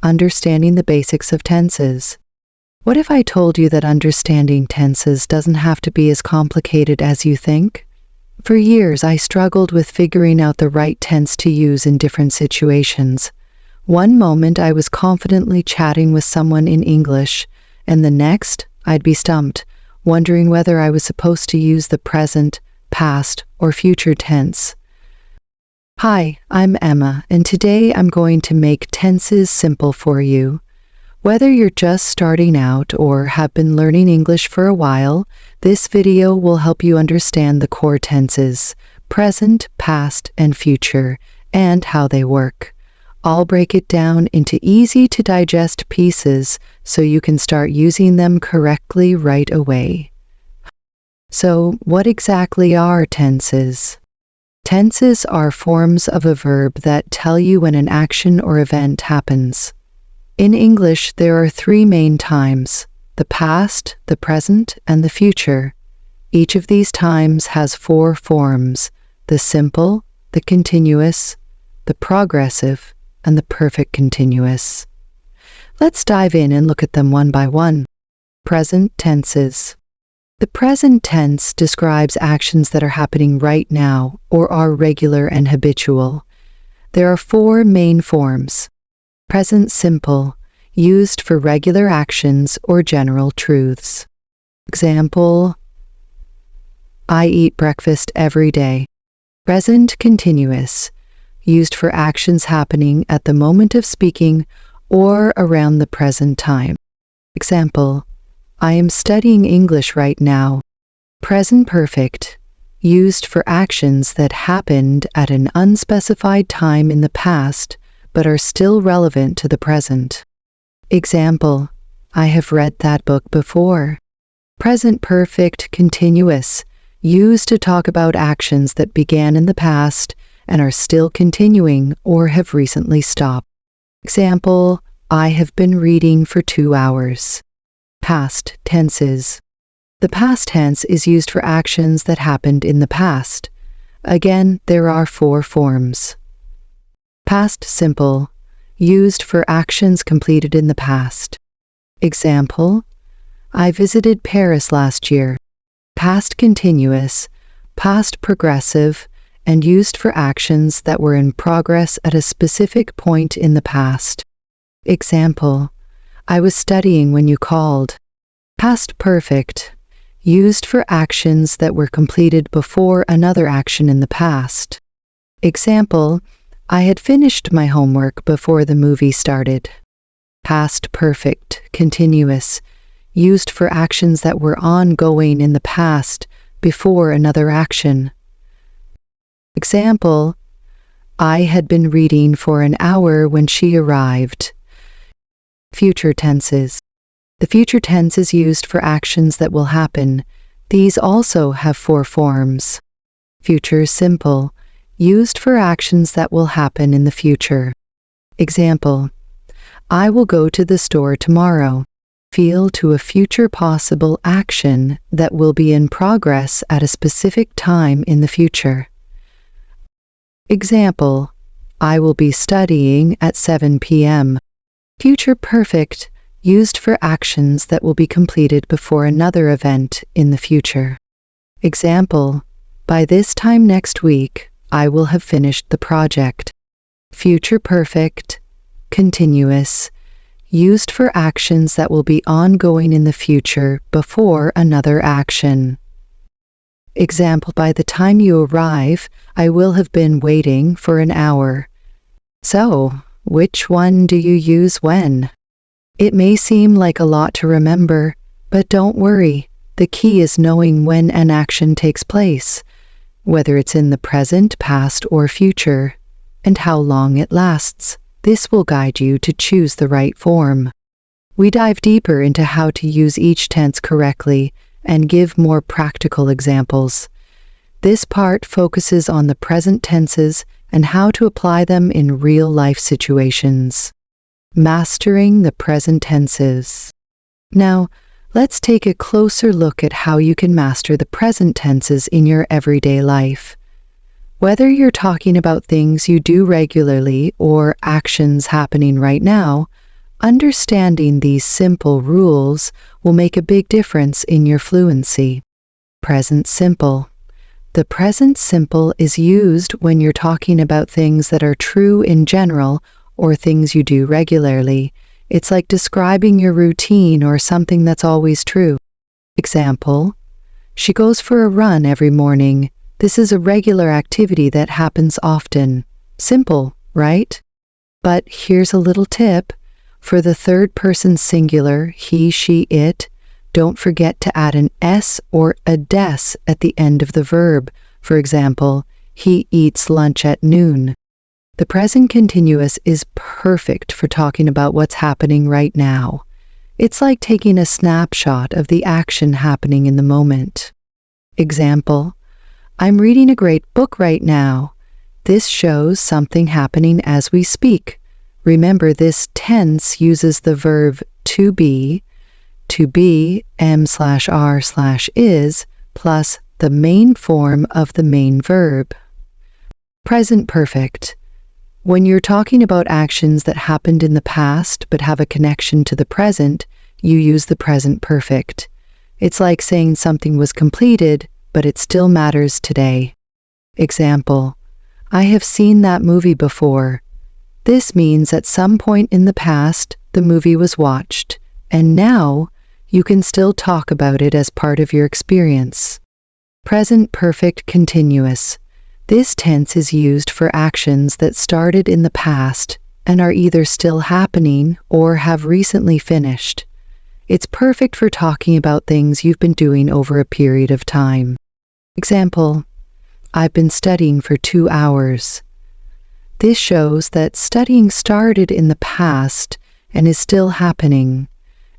understanding the basics of tenses. What if I told you that understanding tenses doesn't have to be as complicated as you think? For years, I struggled with figuring out the right tense to use in different situations. One moment, I was confidently chatting with someone in English, and the next, I'd be stumped, wondering whether I was supposed to use the present, past, or future tense. Hi, I'm Emma, and today I'm going to make tenses simple for you. Whether you're just starting out or have been learning English for a while, this video will help you understand the core tenses, present, past, and future, and how they work. I'll break it down into easy-to-digest pieces so you can start using them correctly right away. So, what exactly are tenses? Tenses are forms of a verb that tell you when an action or event happens. In English, there are three main times: the past, the present, and the future. Each of these times has four forms: the simple, the continuous, the progressive, and the perfect continuous. Let's dive in and look at them one by one. Present tenses. The present tense describes actions that are happening right now or are regular and habitual. There are four main forms. Present simple, used for regular actions or general truths. Example, I eat breakfast every day. Present continuous, used for actions happening at the moment of speaking or around the present time. Example, I am studying English right now. Present perfect, used for actions that happened at an unspecified time in the past but are still relevant to the present. Example, I have read that book before. Present perfect continuous, used to talk about actions that began in the past and are still continuing or have recently stopped. Example, I have been reading for 2 hours. Past tenses. The past tense is used for actions that happened in the past. Again, there are four forms. Past simple, used for actions completed in the past. Example, I visited Paris last year. Past continuous, past progressive, and used for actions that were in progress at a specific point in the past. Example, I was studying when you called. Past perfect, used for actions that were completed before another action in the past. Example, I had finished my homework before the movie started. Past perfect, continuous, used for actions that were ongoing in the past before another action. Example, I had been reading for an hour when she arrived. Future tenses. The future tense is used for actions that will happen. These also have four forms. Future simple, used for actions that will happen in the future. Example, I will go to the store tomorrow. Feel to a future possible action that will be in progress at a specific time in the future. Example, I will be studying at 7 p.m. Future perfect, used for actions that will be completed before another event in the future. Example, by this time next week, I will have finished the project. Future perfect, continuous, used for actions that will be ongoing in the future before another action. Example, by the time you arrive, I will have been waiting for an hour. So, which one do you use when? It may seem like a lot to remember, but don't worry. The key is knowing when an action takes place, whether it's in the present, past, or future, and how long it lasts. This will guide you to choose the right form. We dive deeper into how to use each tense correctly and give more practical examples. This part focuses on the present tenses and how to apply them in real-life situations. Mastering the present tenses. Now, let's take a closer look at how you can master the present tenses in your everyday life. Whether you're talking about things you do regularly or actions happening right now, Understanding these simple rules will make a big difference in your fluency. Present simple. The present simple is used when you're talking about things that are true in general or things you do regularly. It's like describing your routine or something that's always true. Example, she goes for a run every morning. This is a regular activity that happens often. Simple, right? But here's a little tip. For the third person singular, he, she, it, don't forget to add an S or a des at the end of the verb. For example, he eats lunch at noon. The present continuous is perfect for talking about what's happening right now. It's like taking a snapshot of the action happening in the moment. Example, I'm reading a great book right now. This shows something happening as we speak. Remember, this tense uses the verb to be, am/are/is, plus the main form of the main verb. Present perfect. When you're talking about actions that happened in the past but have a connection to the present, you use the present perfect. It's like saying something was completed, but it still matters today. Example, I have seen that movie before. This means at some point in the past, the movie was watched, and now you can still talk about it as part of your experience. Present perfect continuous. This tense is used for actions that started in the past and are either still happening or have recently finished. It's perfect for talking about things you've been doing over a period of time. Example, I've been studying for 2 hours. This shows that studying started in the past and is still happening.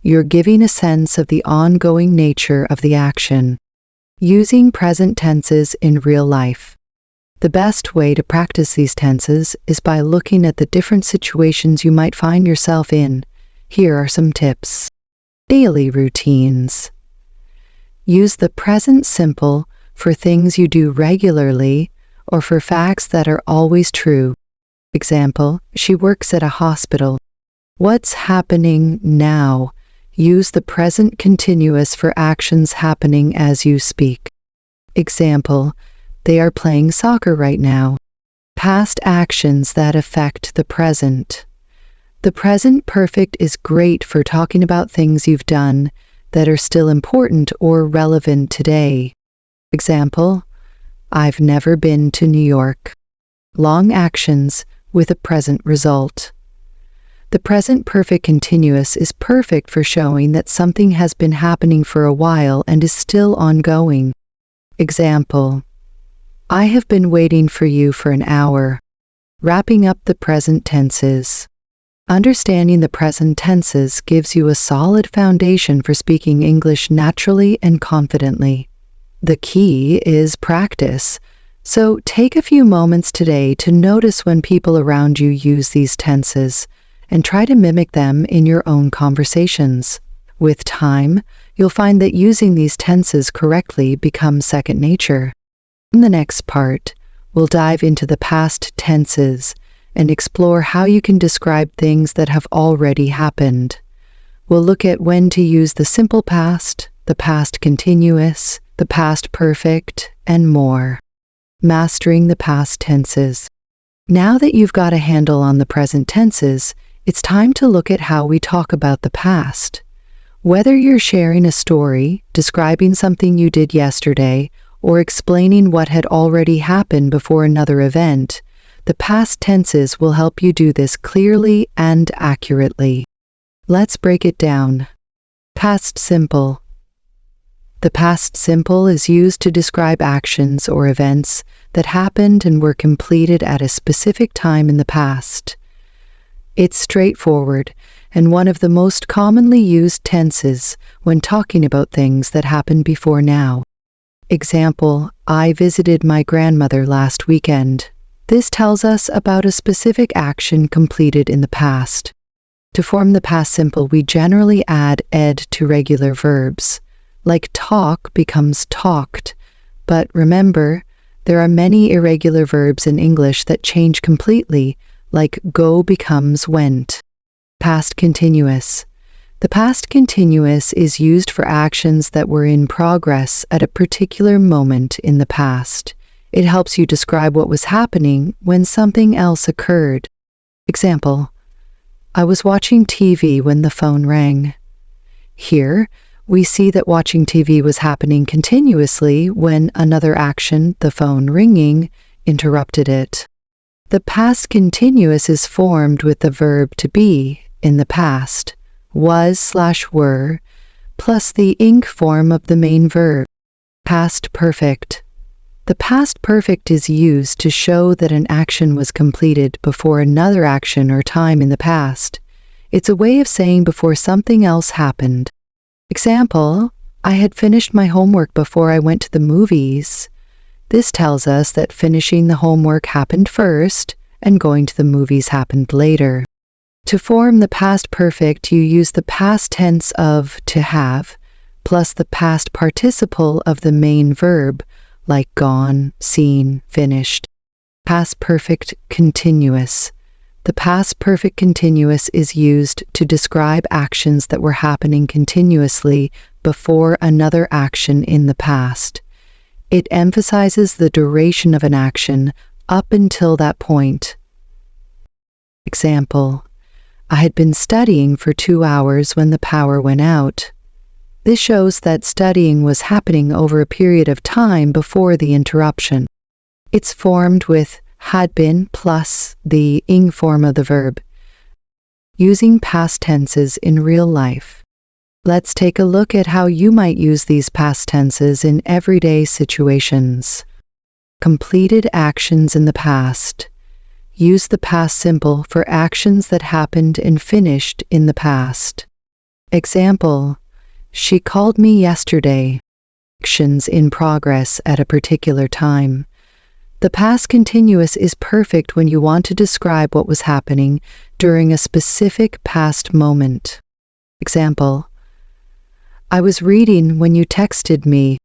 You're giving a sense of the ongoing nature of the action. Using present tenses in real life. The best way to practice these tenses is by looking at the different situations you might find yourself in. Here are some tips. Daily routines. Use the present simple for things you do regularly or for facts that are always true. Example, she works at a hospital. What's happening now? Use the present continuous for actions happening as you speak. Example, they are playing soccer right now. Past actions that affect the present. The present perfect is great for talking about things you've done that are still important or relevant today. Example, I've never been to New York. Long actions with a present result. The present perfect continuous is perfect for showing that something has been happening for a while and is still ongoing. Example, I have been waiting for you for an hour. Wrapping up the present tenses. Understanding the present tenses gives you a solid foundation for speaking English naturally and confidently. The key is practice. So take a few moments today to notice when people around you use these tenses and try to mimic them in your own conversations. With time, you'll find that using these tenses correctly becomes second nature. In the next part, we'll dive into the past tenses and explore how you can describe things that have already happened. We'll look at when to use the simple past, the past continuous, the past perfect, and more. Mastering the past tenses. Now that you've got a handle on the present tenses, it's time to look at how we talk about the past. Whether you're sharing a story, describing something you did yesterday, or explaining what had already happened before another event, the past tenses will help you do this clearly and accurately. Let's break it down. Past simple. The past simple is used to describe actions or events that happened and were completed at a specific time in the past. It's straightforward and one of the most commonly used tenses when talking about things that happened before now. Example, I visited my grandmother last weekend. This tells us about a specific action completed in the past. To form the past simple, we generally add ed to regular verbs. Like talk becomes talked, but remember, there are many irregular verbs in English that change completely, like go becomes went. Past continuous. The past continuous is used for actions that were in progress at a particular moment in the past. It helps you describe what was happening when something else occurred. Example: I was watching TV when the phone rang. Here, we see that watching TV was happening continuously when another action, the phone ringing, interrupted it. The past continuous is formed with the verb to be in the past, was/were, plus the ing form of the main verb. Past perfect. The past perfect is used to show that an action was completed before another action or time in the past. It's a way of saying before something else happened. Example: I had finished my homework before I went to the movies. This tells us that finishing the homework happened first and going to the movies happened later. To form the past perfect, you use the past tense of to have plus the past participle of the main verb, like gone, seen, finished. Past perfect continuous. The past perfect continuous is used to describe actions that were happening continuously before another action in the past. It emphasizes the duration of an action up until that point. Example: I had been studying for 2 hours when the power went out. This shows that studying was happening over a period of time before the interruption. It's formed with had been plus the ing form of the verb. Using past tenses in real life. Let's take a look at how you might use these past tenses in everyday situations. Completed actions in the past. Use the past simple for actions that happened and finished in the past. Example: she called me yesterday. Actions in progress at a particular time. The past continuous is perfect when you want to describe what was happening during a specific past moment. Example: I was reading when you texted me.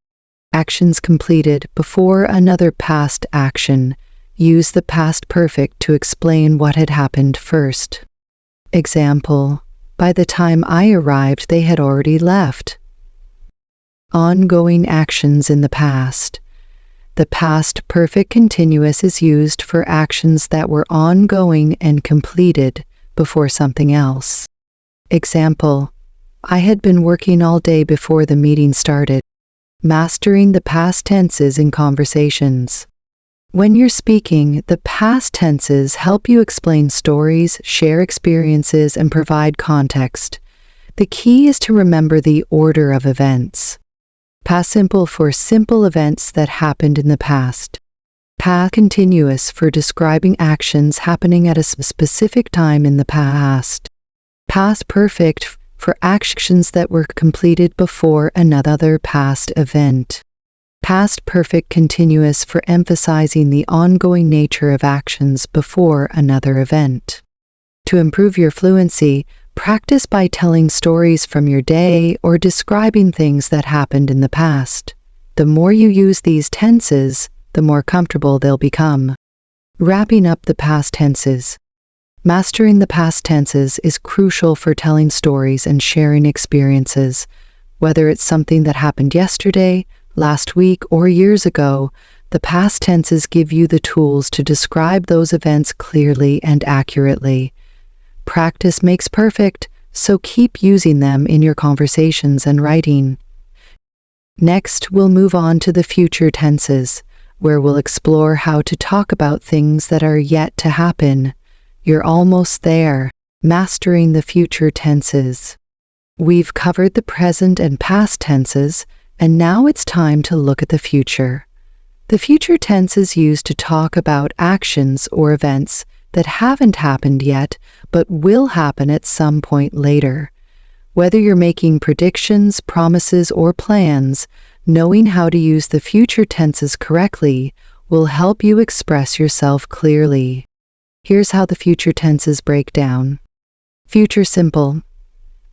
Actions completed before another past action. Use the past perfect to explain what had happened first. Example: by the time I arrived, they had already left. Ongoing actions in the past. The past perfect continuous is used for actions that were ongoing and completed before something else. Example: I had been working all day before the meeting started. Mastering the past tenses in conversations. When you're speaking, the past tenses help you explain stories, share experiences, and provide context. The key is to remember the order of events. Past simple for simple events that happened in the past. Past continuous for describing actions happening at a specific time in the past. Past perfect for actions that were completed before another past event. Past perfect continuous for emphasizing the ongoing nature of actions before another event. To improve your fluency, practice by telling stories from your day or describing things that happened in the past. The more you use these tenses, the more comfortable they'll become. Wrapping up the past tenses. Mastering the past tenses is crucial for telling stories and sharing experiences. Whether it's something that happened yesterday, last week, or years ago, the past tenses give you the tools to describe those events clearly and accurately. Practice makes perfect, so keep using them in your conversations and writing. Next, we'll move on to the future tenses, where we'll explore how to talk about things that are yet to happen. You're almost there, mastering the future tenses. We've covered the present and past tenses, and now it's time to look at the future. The future tense is used to talk about actions or events that haven't happened yet, but will happen at some point later. Whether you're making predictions, promises, or plans, knowing how to use the future tenses correctly will help you express yourself clearly. Here's how the future tenses break down. Future simple.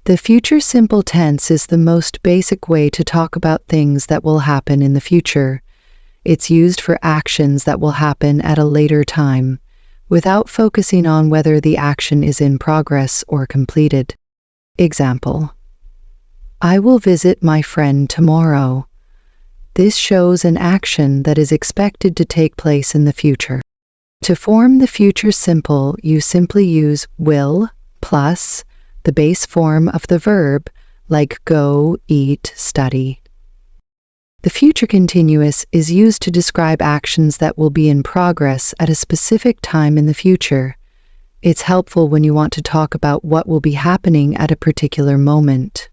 The future simple tense is the most basic way to talk about things that will happen in the future. It's used for actions that will happen at a later time. without focusing on whether the action is in progress or completed. Example: I will visit my friend tomorrow. This shows an action that is expected to take place in the future. To form the future simple, you simply use will plus the base form of the verb, like go, eat, study. The future continuous is used to describe actions that will be in progress at a specific time in the future. It's helpful when you want to talk about what will be happening at a particular moment.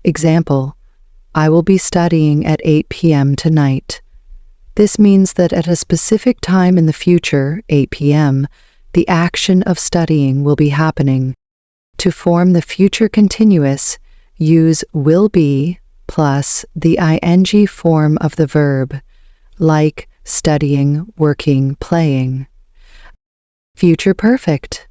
Example: I will be studying at 8 p.m. tonight. This means that at a specific time in the future, 8 p.m., the action of studying will be happening. To form the future continuous, use will be plus the ing form of the verb, like studying, working, playing. Future perfect.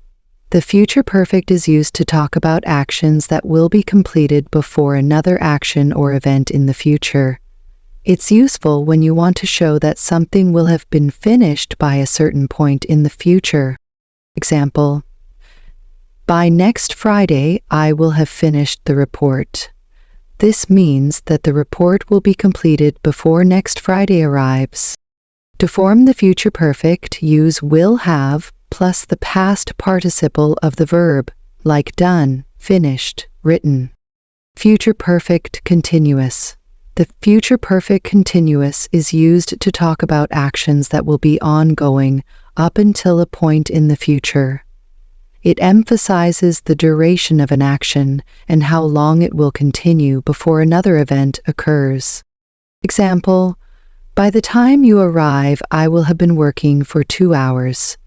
The future perfect is used to talk about actions that will be completed before another action or event in the future. It's useful when you want to show that something will have been finished by a certain point in the future. Example: by next Friday, I will have finished the report. This means that the report will be completed before next Friday arrives. To form the future perfect, use will have plus the past participle of the verb, like done, finished, written. Future perfect continuous. The future perfect continuous is used to talk about actions that will be ongoing up until a point in the future. It emphasizes the duration of an action and how long it will continue before another event occurs. Example: by the time you arrive, I will have been working for 2 hours.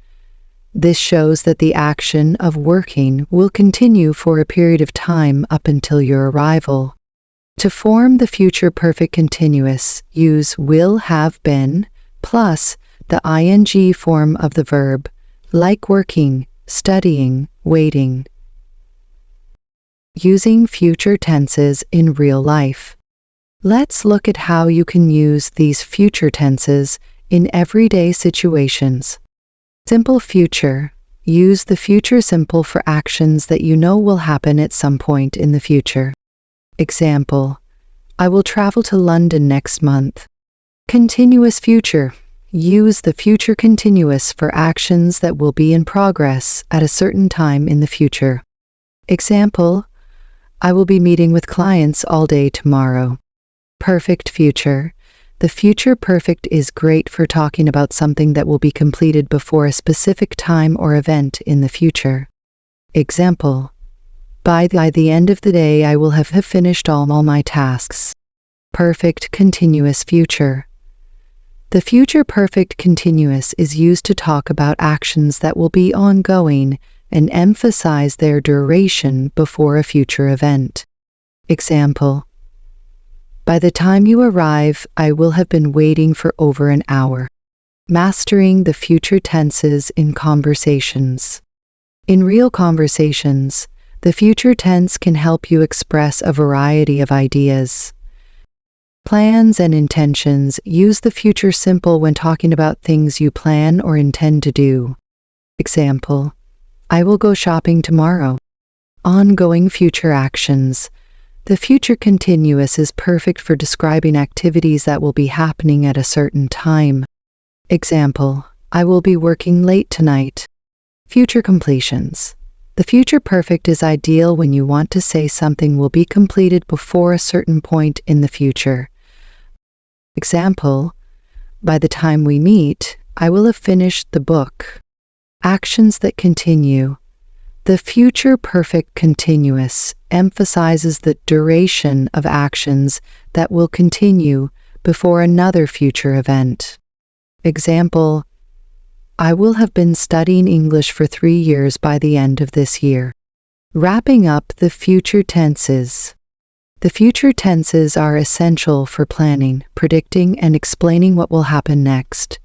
This shows that the action of working will continue for a period of time up until your arrival. To form the future perfect continuous, use will have been plus the ing form of the verb, like working, studying, waiting. Using future tenses in real life. Let's look at how you can use these future tenses in everyday situations. Simple future. Use the future simple for actions that you know will happen at some point in the future. Example: I will travel to London next month. Continuous future. Use the future continuous for actions that will be in progress at a certain time in the future. Example: I will be meeting with clients all day tomorrow. Perfect future. The future perfect is great for talking about something that will be completed before a specific time or event in the future. Example: by the end of the day, I will have finished all my tasks. Perfect continuous future. The future perfect continuous is used to talk about actions that will be ongoing and emphasize their duration before a future event. Example: by the time you arrive, I will have been waiting for over an hour. Mastering the future tenses in conversations. In real conversations, the future tense can help you express a variety of ideas. Plans and intentions. Use the future simple when talking about things you plan or intend to do. Example: I will go shopping tomorrow. Ongoing future actions. The future continuous is perfect for describing activities that will be happening at a certain time. Example: I will be working late tonight. Future completions. The future perfect is ideal when you want to say something will be completed before a certain point in the future. Example: by the time we meet, I will have finished the book. Actions that continue. The future perfect continuous emphasizes the duration of actions that will continue before another future event. Example: I will have been studying English for 3 years by the end of this year. Wrapping up the future tenses. The future tenses are essential for planning, predicting, and explaining what will happen next.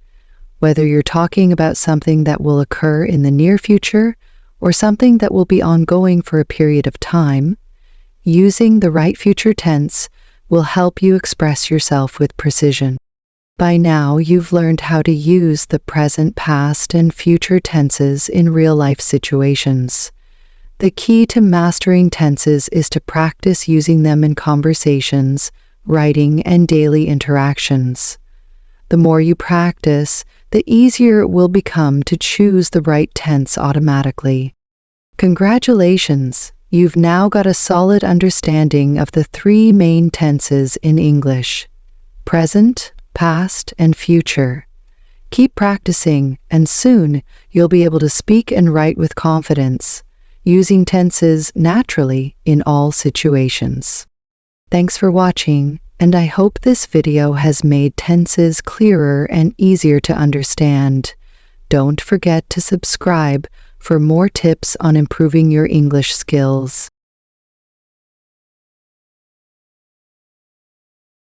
Whether you're talking about something that will occur in the near future or something that will be ongoing for a period of time, using the right future tense will help you express yourself with precision. By now, you've learned how to use the present, past, and future tenses in real-life situations. The key to mastering tenses is to practice using them in conversations, writing, and daily interactions. The more you practice, the easier it will become to choose the right tense automatically. Congratulations! You've now got a solid understanding of the three main tenses in English: present, past, and future. Keep practicing, and soon you'll be able to speak and write with confidence, using tenses naturally in all situations. Thanks for watching, and I hope this video has made tenses clearer and easier to understand. Don't forget to subscribe for more tips on improving your English skills.